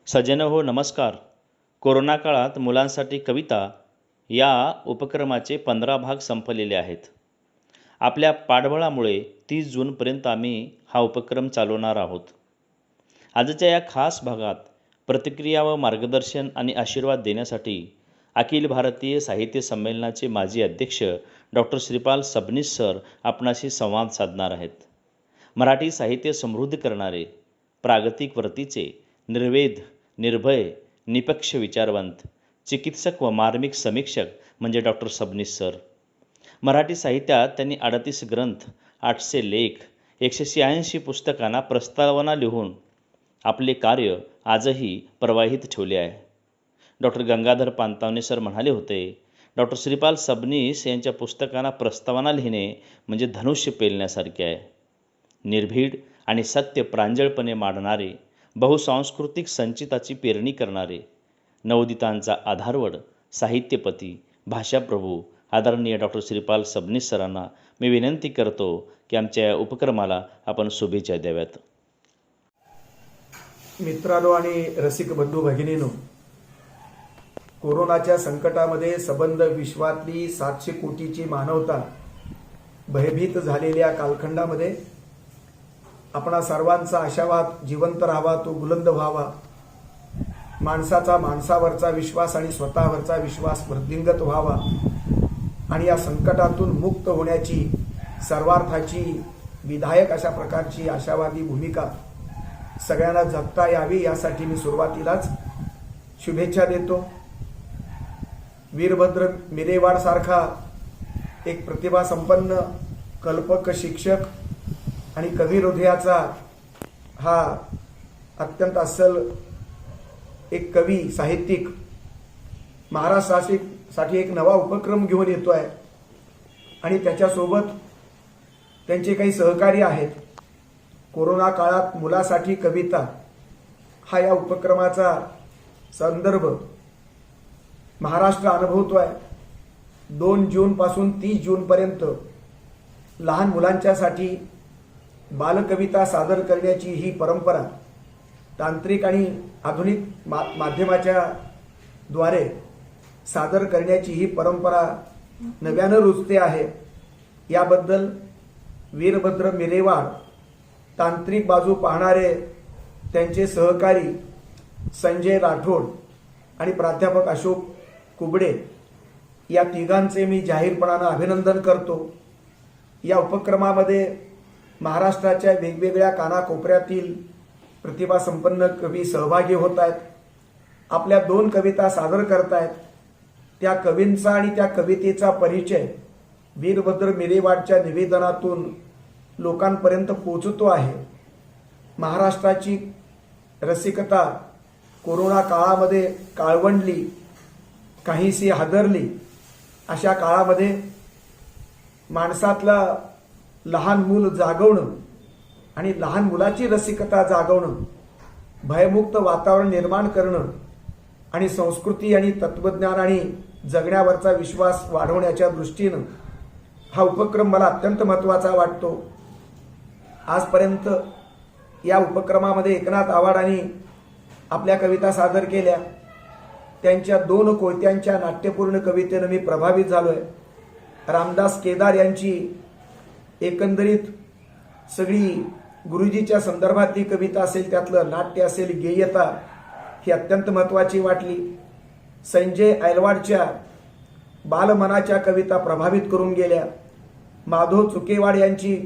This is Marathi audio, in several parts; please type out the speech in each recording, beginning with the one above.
सज्जनो हो नमस्कार. कोरोना काळात मुलांसाठी कविता या उपक्रमाचे 15 भाग संपलेले आहेत. आपल्या पाठबळामुळे 30 जूनपर्यंत आम्ही हा उपक्रम चालवणार आहोत. आजच्या या खास भागात प्रतिक्रिया व मार्गदर्शन आणि आशीर्वाद देण्यासाठी अखिल भारतीय साहित्य संमेलनाचे माजी अध्यक्ष डॉक्टर श्रीपाल सबनीस सर आपणाशी संवाद साधणार आहेत. मराठी साहित्य समृद्ध करणारे, प्रागतिक वृत्तीचे, निर्वेद, निर्भय, निपक्ष विचारवंत, चिकित्सक व मार्मिक समीक्षक म्हणजे डॉक्टर सबनीस सर. मराठी साहित्यात त्यांनी 38 ग्रंथ, 800 लेख, 186 पुस्तकांना प्रस्तावना लिहून आपले कार्य आजही प्रवाहित ठेवले आहे. डॉक्टर गंगाधर पानतावणे सर म्हणाले होते, डॉक्टर श्रीपाल सबनीस यांच्या पुस्तकांना प्रस्तावना लिहिणे म्हणजे धनुष्य पेलण्यासारखे आहे. निर्भीड आणि सत्य प्रांजळपणे मांडणारे, बहुसांस्कृतिक संचिताची पेरणी करणारे, नवोदितांचा आधारवड, साहित्यपती, भाषाप्रभू आदरणीय डॉक्टर श्रीपाल सबनीस सरांना मी विनंती करतो की आमच्या या उपक्रमाला आपण शुभेच्छा द्याव्यात. मित्रांनो आणि रसिक बंधू भगिनींनो, कोरोनाच्या संकटामध्ये सबंध विश्वातली 700 कोटीची मानवता भयभीत झालेल्या कालखंडामध्ये आपणा सर्वांचा आशावाद जिवंत राहावा, तो बुलंद व्हावा, माणसाचा माणसावरचा विश्वास आणि स्वतःवरचा विश्वास वृद्धिंगत व्हावा आणि या संकटातून मुक्त होण्याची सर्वार्थाची विधायक अशा प्रकारची आशावादी भूमिका सगळ्यांना जगता यावी यासाठी मी सुरुवातीलाच शुभेच्छा देतो. वीरभद्र मिरेवाड सारखा एक प्रतिभासंपन्न कल्पक शिक्षक आणि कवी हृदयाचा हा अत्यंत अस्सल एक कवी साहित्यिक महाराष्ट्रासाठी एक नवा उपक्रम घेऊन येतोय आणि त्याच्यासोबत त्यांचे काही सहकारी आहेत. कोरोना काळात मुलासाठी कविता हा या उपक्रमाचा संदर्भ महाराष्ट्र अनुभवतोय. 2 जूनपासून 30 जूनपर्यंत लहान मुलांच्यासाठी बालकविता सादर करण्याची ही परंपरा तांत्रिक आणि आधुनिक माध्यमाच्या द्वारे सादर करण्याची ही परंपरा नव्यानं रुजते आहे. याबद्दल वीरभद्र मिरेवाड, तांत्रिक बाजू पाहणारे त्यांचे सहकारी संजय राठोड आणि प्राध्यापक अशोक कुबडे या तिघांचे मी जाहीरपणानं अभिनंदन करतो. या उपक्रमामध्ये महाराष्ट्राच्या वेगवेगळ्या कानाकोपऱ्यातील प्रतिभासंपन्न कवी सहभागी होत आहेत. आपल्या 2 कविता सादर करतायत. त्या कवींचा आणि त्या कवितेचा परिचय वीरभद्र मिरेवाडच्या निवेदनातून लोकांपर्यंत पोहोचतो आहे. महाराष्ट्राची रसिकता कोरोना काळामध्ये काळवंडली, काहीशी हादरली. अशा काळामध्ये माणसातला लहान मूल जागवणं आणि लहान मुलाची रसिकता जागवणं, भयमुक्त वातावरण निर्माण करणं आणि संस्कृती आणि तत्वज्ञान आणि जगण्यावरचा विश्वास वाढवण्याच्या दृष्टीनं हा उपक्रम मला अत्यंत महत्त्वाचा वाटतो. आजपर्यंत या उपक्रमामध्ये एकनाथ आवाडांनी आपल्या कविता सादर केल्या. त्यांच्या 2 कोयत्यांच्या नाट्यपूर्ण कवितेनं मी प्रभावित झालोय. रामदास केदार यांची एकंदरीत सगळी गुरुजीच्या संदर्भातली कविता असेल, त्यातलं नाट्य असेल, गेयता ही अत्यंत महत्त्वाची वाटली. संजय ऐलवाडच्या बालमनाच्या कविता प्रभावित करून गेल्या. माधव चुकेवाड यांची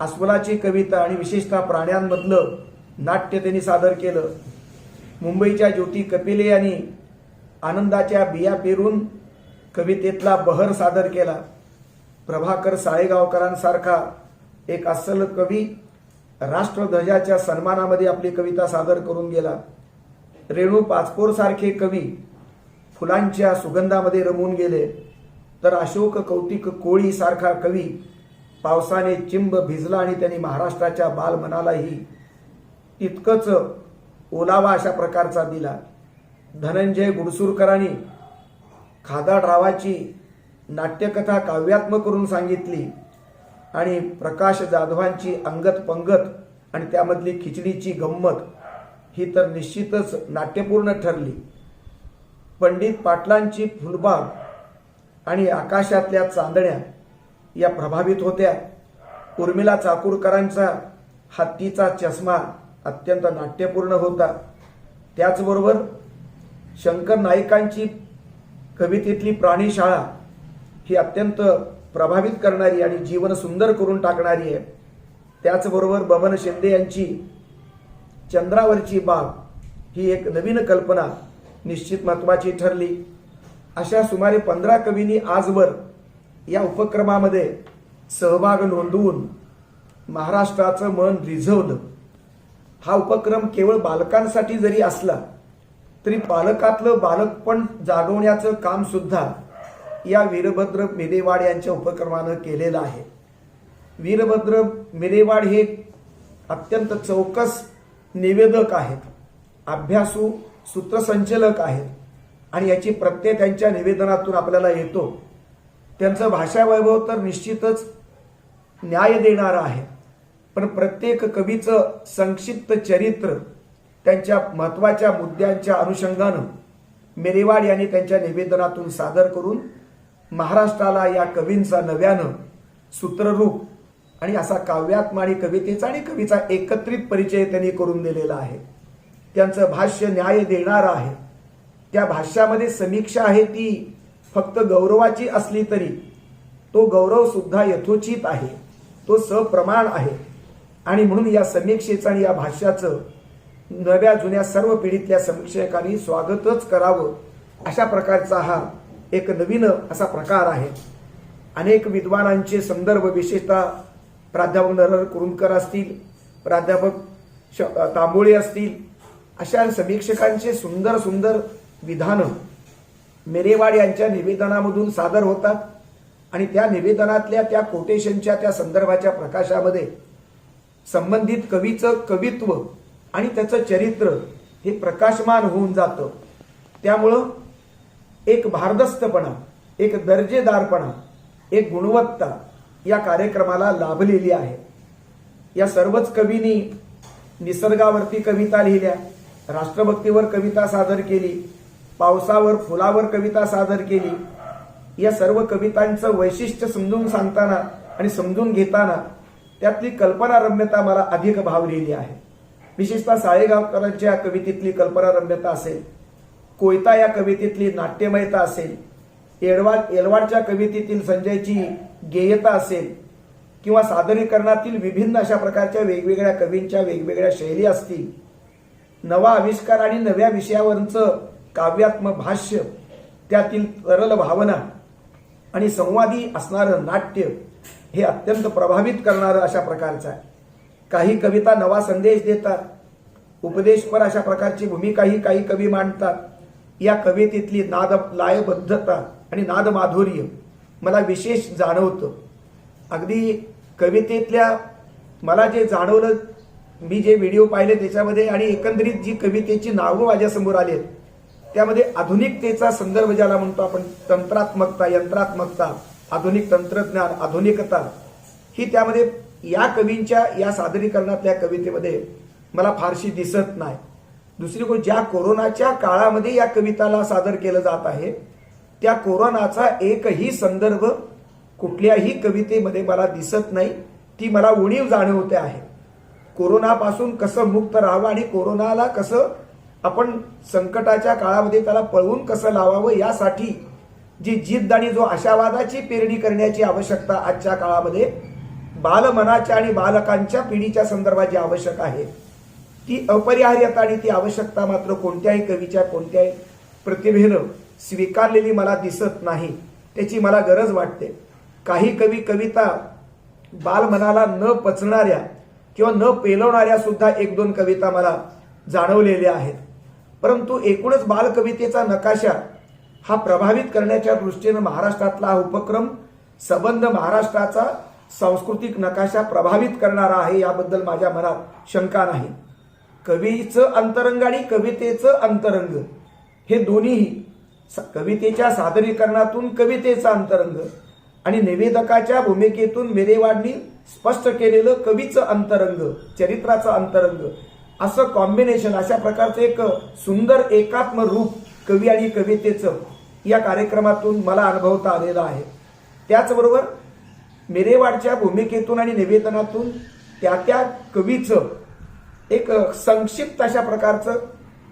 अस्वलाची कविता आणि विशेषतः प्राण्यांमधलं नाट्य त्यांनी सादर केलं. मुंबईच्या ज्योती कपिले यांनी आनंदाच्या बिया पेरून कवितेतला बहर सादर केला. प्रभाकर साळेगावकरांसारखा एक अस्सल कवी राष्ट्रध्वजाच्या सन्मानामध्ये आपली कविता सादर करून गेला. रेणू पाचपोर सारखे कवी फुलांच्या सुगंधामध्ये रमून गेले. तर अशोक कौतिक कोळी सारखा कवी पावसाने चिंब भिजला आणि त्यांनी महाराष्ट्राच्या बालमनालाही तितकंच ओलावा अशा प्रकारचा दिला. धनंजय गुडसुरकरांनी खादाडरावाची नाट्यकथा काव्यात्मक करून सांगितली आणि प्रकाश जाधवांची अंगत पंगत आणि त्यामधली खिचडीची गंमत ही तर निश्चितच नाट्यपूर्ण ठरली. पंडित पाटलांची फुलबाग आणि आकाशातल्या चांदण्या या प्रभावित होत्या. उर्मिला चाकूरकरांचा हत्तीचा चष्मा अत्यंत नाट्यपूर्ण होता. त्याचबरोबर शंकर नाईकांची कवितेतली प्राणीशाळा ही अत्यंत प्रभावित करणारी आणि जीवन सुंदर करून टाकणारी आहे. त्याचबरोबर बबन शिंदे यांची चंद्रावरची बाग ही एक नवीन कल्पना निश्चित महत्वाची ठरली. अशा सुमारे 15 कवींनी आजवर या उपक्रमामध्ये सहभाग नोंदवून महाराष्ट्राचं मन रिझवलं. हा उपक्रम केवळ बालकांसाठी जरी असला तरी पालकातलं बालकपण जागवण्याचं काम सुद्धा या वीरभद्र मिरेवाड यांच्या उपक्रमानं केलेलं आहे. वीरभद्र मिरेवाड हे अत्यंत चौकस निवेदक आहेत, अभ्यासू सूत्रसंचलक आहेत आणि याची प्रत्यय त्यांच्या निवेदनातून आपल्याला येतो. त्यांचं भाषा वैभव तर निश्चितच न्याय देणारं आहे, पण प्रत्येक कवीचं संक्षिप्त चरित्र त्यांच्या महत्वाच्या मुद्द्यांच्या अनुषंगानं मिरेवाड यांनी त्यांच्या निवेदनातून सादर करून महाराष्ट्राला या कवींचा नव्यानं सूत्ररूप आणि असा काव्यात्म आणि कवितेचा आणि कवीचा एकत्रित परिचय त्यांनी करून दिलेला आहे. त्यांचं भाष्य न्याय देणारं आहे. त्या भाष्यामध्ये समीक्षा आहे ती फक्त गौरवाची असली तरी तो गौरव सुद्धा यथोचित आहे, तो सप्रमाण आहे आणि म्हणून या समीक्षेचं आणि या भाष्याचं नव्या जुन्या सर्व पिढीतल्या समीक्षकांनी स्वागतच करावं. अशा प्रकारचा हा एक नवीन असा प्रकार आहे. अनेक विद्वानांचे संदर्भ, विशेषतः प्राध्यापक नरहर कुरुंदकर असतील, प्राध्यापक तांबोळे असतील, अशा समीक्षकांचे सुंदर सुंदर विधानं मिरेवाड यांच्या निवेदनामधून सादर होतात आणि त्या निवेदनातल्या त्या कोटेशनच्या त्या संदर्भाच्या प्रकाशामध्ये संबंधित कवीचं कवित्व आणि त्याचं चरित्र हे प्रकाशमान होऊन जातं. त्यामुळं एक भारदस्तपणा, एक दर्जेदारपणा, एक गुणवत्ता या कार्यक्रमाला लाभलेली आहे. या सर्वच कवींनी निसर्गावरती कविता लिहिल्या, राष्ट्रभक्तीवर कविता सादर केली, पावसावर फुलावर कविता सादर केली. या सर्व कवितांचं वैशिष्ट्य समजून सांगताना आणि समजून घेताना त्यातली कल्पनारम्यता मला अधिक भावलेली आहे. विशेषतः साळेगावकरांच्या कवितेतली कल्पनारम्यता असेल, कोयता या कवितेतली नाट्यमयता असेल, एडवाडच्या कवितेतील संजयची गेयता असेल किंवा सादरीकरणातील विभिन्न अशा प्रकारच्या वेगवेगळ्या कवींच्या वेगवेगळ्या शैली असतील, नवा आविष्कार आणि नव्या विषयावरचं काव्यात्मक भाष्य, त्यातील तरल भावना आणि संवादी असणारं नाट्य हे अत्यंत प्रभावित करणारं अशा प्रकारचं आहे. काही कविता नवा संदेश देतात, उपदेशपर अशा प्रकारची भूमिकाही काही कवी मांडतात. या कवितेतली लयबद्धता आणि नादमाधुर्य मला विशेष जाणवतं. अगदी कवितेतल्या मला जे जाणवलं, मी जे व्हिडिओ पाहिले त्याच्यामध्ये आणि एकंदरीत जी कवितेची नावं माझ्यासमोर आली त्यामध्ये आधुनिकतेचा संदर्भ ज्याला म्हणतो आपण, तंत्रात्मकता, यंत्रात्मकता, आधुनिक तंत्रज्ञान, आधुनिकता ही त्यामध्ये या कवींच्या या सादरीकरणातल्या कवितेमध्ये मला फारशी दिसत नाही. दुसरी गोष्ट, ज्या कोरोनाच्या काळामध्ये या कविताला सादर केलं जात आहे त्या कोरोनाचा एकही संदर्भ कुठल्याही कवितेमध्ये मला दिसत नाही. ती मला उणीव जाणवते आहे. कोरोनापासून कसं मुक्त राहावं आणि कोरोनाला कसं आपण संकटाच्या काळामध्ये त्याला पळवून कसं लावावं यासाठी जी जिद्द आणि जो आशावादाची पेरणी करण्याची आवश्यकता आजच्या काळामध्ये बालमनाच्या आणि बालकांच्या पिढीच्या संदर्भात जी आवश्यक आहे ती अपरिहार्यता आणि ती आवश्यकता मात्र कोणत्याही कवीच्या कोणत्याही प्रतिभेनं स्वीकारलेली मला दिसत नाही. त्याची मला गरज वाटते. काही कवी कविता बालमनाला न पचणाऱ्या किंवा न पेलवणाऱ्या सुद्धा एक दोन कविता मला जाणवलेल्या आहेत. परंतु एकूणच बालकवितेचा नकाशा हा प्रभावित करण्याच्या दृष्टीनं महाराष्ट्रातला हा उपक्रम संबंध महाराष्ट्राचा सांस्कृतिक नकाशा प्रभावित करणारा आहे, याबद्दल माझ्या मनात शंका नाही. कवीचं अंतरंग आणि कवितेचं अंतरंग हे दोन्हीही, कवितेच्या सादरीकरणातून कवितेचा अंतरंग आणि निवेदकाच्या भूमिकेतून मिरेवाडनी स्पष्ट केलेलं कवीचं अंतरंग, चरित्राचं अंतरंग असं कॉम्बिनेशन, अशा प्रकारचं एक सुंदर एकात्म रूप कवी आणि कवितेचं या कार्यक्रमातून मला अनुभवता आलेलं आहे. त्याचबरोबर मिरेवाडच्या भूमिकेतून आणि निवेदनातून त्या कवीचं एक संक्षिप्त अशा प्रकारचं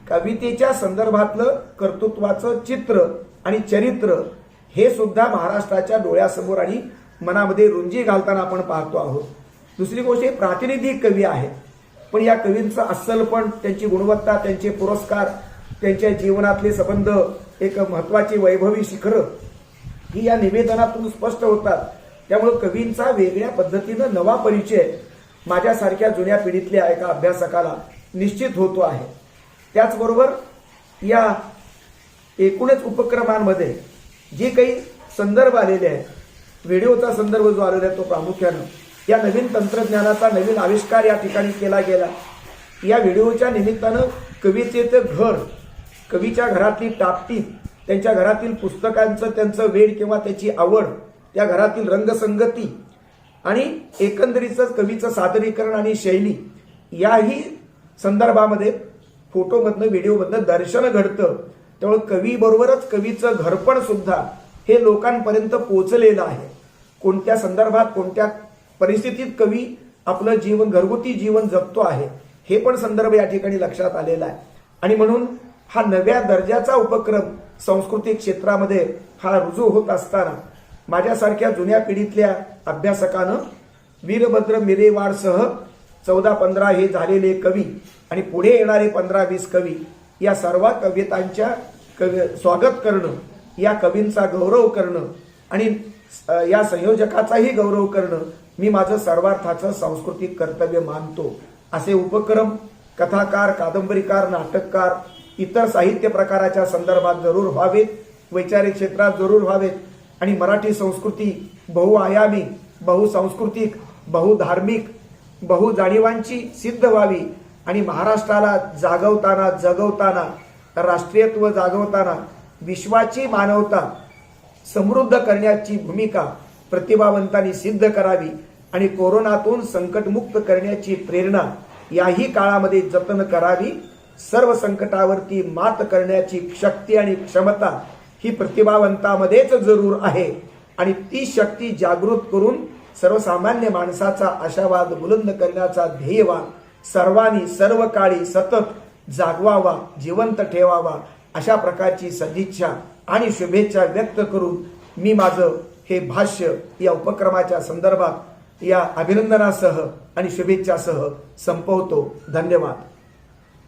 कवितेच्या संदर्भातलं कर्तृत्वाचं चित्र आणि चरित्र हे सुद्धा महाराष्ट्राच्या डोळ्यासमोर आणि मनामध्ये रुंजी घालताना आपण पाहतो आहोत. दुसरी गोष्ट, हे प्रातिनिधिक कवी आहेत, पण या कवींचं अस्सलपण, त्यांची गुणवत्ता, त्यांचे पुरस्कार, त्यांच्या जीवनातले संबंध, एक महत्वाची वैभवी शिखरं ही या निवेदनातून स्पष्ट होतात. त्यामुळे कवींचा वेगळ्या पद्धतीनं नवा परिचय माझ्यासारख्या जुन्या पिढीतल्या एका अभ्यासकाला निश्चित होतो आहे. त्याचबरोबर या एकूणच उपक्रमांमध्ये जे काही संदर्भ आलेले आहेत, व्हिडिओचा संदर्भ जो आलेला आहे तो प्रामुख्यानं या नवीन तंत्रज्ञानाचा नवीन आविष्कार या ठिकाणी केला गेला. या व्हिडिओच्या निमित्तानं कवीचे ते घर, कवीच्या घरातली टापटीप, त्यांच्या घरातील पुस्तकांचं त्यांचं वेड किंवा त्याची आवड, त्या घरातील रंगसंगती आणि एकंदरीतच कवीचं सादरीकरण आणि शैली याही संदर्भामध्ये फोटोमधनं व्हिडिओमधनं दर्शन घडतं. त्यामुळे कवीबरोबरच कवीचं घरपण सुद्धा हे लोकांपर्यंत पोचलेलं आहे. कोणत्या संदर्भात, कोणत्या परिस्थितीत कवी आपलं जीवन, घरगुती जीवन जगतो आहे, हे पण संदर्भ या ठिकाणी लक्षात आलेला आहे. आणि म्हणून हा नव्या दर्जाचा उपक्रम सांस्कृतिक क्षेत्रामध्ये हा रुजू होत असताना माझ्यासारख्या जुन्या पिढीतल्या अभ्यासकानं वीरभद्र मिरेवाडसह 14-15 हे झालेले कवी आणि पुढे येणारे 15-20 कवी या सर्व कवितांच्या स्वागत करणं, या कवींचा गौरव करणं आणि या संयोजकाचाही गौरव करणं मी माझं सर्वार्थाचं सांस्कृतिक कर्तव्य मानतो. असे उपक्रम कथाकार, कादंबरीकार, नाटककार, इतर साहित्य प्रकाराच्या संदर्भात जरूर व्हावेत, वैचारिक क्षेत्रात जरूर व्हावेत आणि मराठी संस्कृती बहुआयामी, बहुसांस्कृतिक, बहुधार्मिक, बहुजाणीवांची सिद्ध व्हावी आणि महाराष्ट्राला जागवताना, जगवताना, राष्ट्रीयत्व जागवताना विश्वाची मानवता समृद्ध करण्याची भूमिका प्रतिभावंतांनी सिद्ध करावी आणि कोरोनातून संकटमुक्त करण्याची प्रेरणा याही काळामध्ये जतन करावी. सर्व संकटावरती मात करण्याची शक्ती आणि क्षमता ही प्रतिभावंतामध्येच जरूर आहे आणि ती शक्ती जागृत करून सर्वसामान्य माणसाचा आशावाद बुलंद करण्याचा ध्येयवान सर्वांनी सर्व काळी सतत जागवावा, जिवंत ठेवावा, अशा प्रकारची सदिच्छा आणि शुभेच्छा व्यक्त करून मी माझं हे भाष्य या उपक्रमाच्या संदर्भात या अभिनंदनासह आणि शुभेच्छासह संपवतो. धन्यवाद.